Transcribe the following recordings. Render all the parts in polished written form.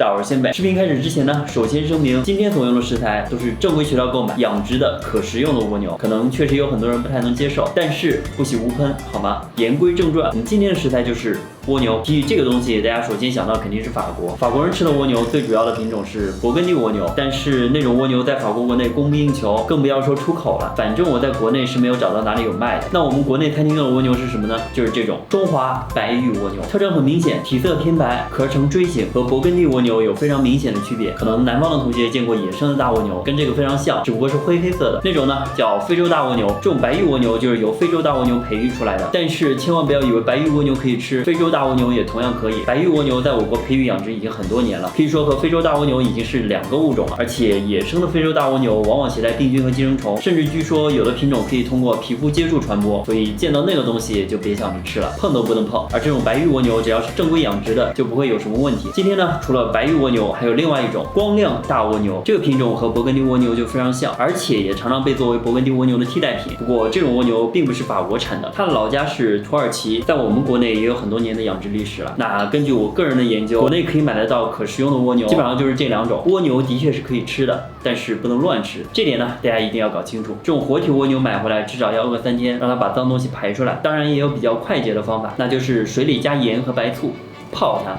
大伙先辈。视频开始之前呢，首先声明，今天所用的食材都是正规渠道购买、养殖的可食用的蜗牛，可能确实有很多人不太能接受，但是不喜勿喷，好吗？言归正传，我们今天的食材就是蜗牛。提起这个东西，大家首先想到肯定是法国。法国人吃的蜗牛最主要的品种是勃艮第蜗牛，但是那种蜗牛在法国国内供不应求，更不要说出口了。反正我在国内是没有找到哪里有卖的。那我们国内餐厅用的蜗牛是什么呢？就是这种中华白玉蜗牛，特征很明显，体色偏白，壳呈锥形，和勃艮第蜗牛有非常明显的区别。可能南方的同学见过野生的大蜗牛，跟这个非常像，只不过是灰黑色的那种呢，叫非洲大蜗牛。这种白玉蜗牛就是由非洲大蜗牛培育出来的。但是千万不要以为白玉蜗牛可以吃，非洲大蜗牛也同样可以。白玉蜗牛在我国培育养殖已经很多年了，可以说和非洲大蜗牛已经是两个物种了。而且野生的非洲大蜗牛往往携带病菌和寄生虫，甚至据说有的品种可以通过皮肤接触传播，所以见到那个东西就别想着吃了，碰都不能碰。而这种白玉蜗牛只要是正规养殖的，就不会有什么问题。今天呢，除了白玉蜗牛，还有另外一种光亮大蜗牛，这个品种和勃艮第蜗牛就非常像，而且也常常被作为勃艮第蜗牛的替代品。不过这种蜗牛并不是法国产的，它的老家是土耳其，在我们国内也有很多年的养殖历史了。那根据我个人的研究，国内可以买得到可食用的蜗牛，基本上就是这两种。蜗牛的确是可以吃的，但是不能乱吃，这点呢大家一定要搞清楚。这种活体蜗牛买回来至少要饿3天，让它把脏东西排出来。当然也有比较快捷的方法，那就是水里加盐和白醋泡它。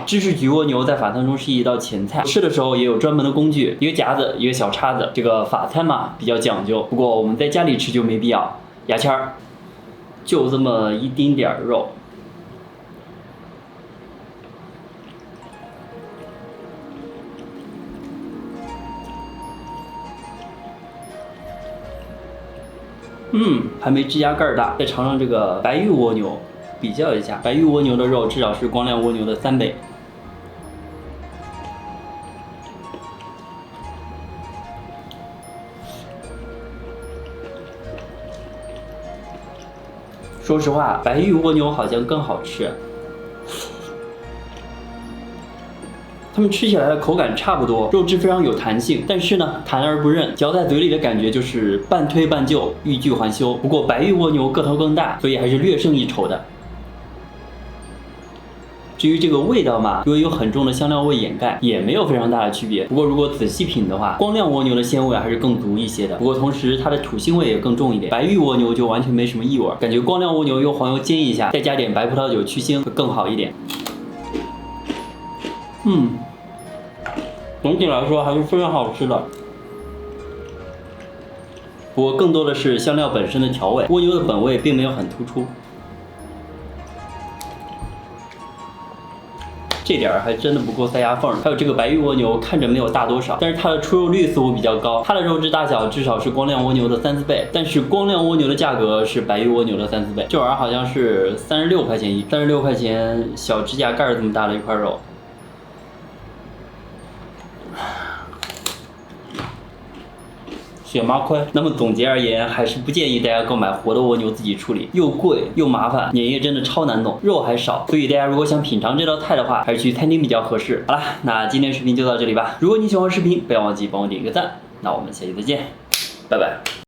芝士焗蜗牛在法餐中是一道前菜，吃的时候也有专门的工具，一个夹子，一个小叉子。这个法餐嘛比较讲究，不过我们在家里吃就没必要。牙签儿，就这么一丁点儿肉。还没指甲盖儿大。再尝尝这个白玉蜗牛，比较一下，白玉蜗牛的肉至少是光亮蜗牛的3倍。说实话，白玉蜗牛好像更好吃。它们吃起来的口感差不多，肉质非常有弹性，但是呢，弹而不韧，嚼在嘴里的感觉就是半推半就，欲拒还休。不过白玉蜗牛个头更大，所以还是略胜一筹的。至于这个味道嘛，由于有很重的香料味掩盖，也没有非常大的区别。不过如果仔细品的话，光亮蜗牛的鲜味还是更足一些的。不过同时它的土腥味也更重一点，白玉蜗牛就完全没什么异味，感觉光亮蜗牛用黄油煎一下，再加点白葡萄酒去腥会更好一点。总体来说还是非常好吃的。不过更多的是香料本身的调味，蜗牛的本味并没有很突出。这点还真的不够塞牙缝。还有这个白玉蜗牛看着没有大多少，但是它的出肉率似乎比较高，它的肉质大小至少是光亮蜗牛的3、4倍，但是光亮蜗牛的价格是白玉蜗牛的3、4倍。这玩意儿好像是36块钱一，36块钱小指甲盖这么大的一块肉。血麻亏。那么总结而言，还是不建议大家购买活的蜗牛自己处理，又贵又麻烦，粘液真的超难弄，肉还少，所以大家如果想品尝这道菜的话，还是去餐厅比较合适。好啦，那今天视频就到这里吧。如果你喜欢视频，不要忘记帮我点一个赞。那我们下期再见，拜拜。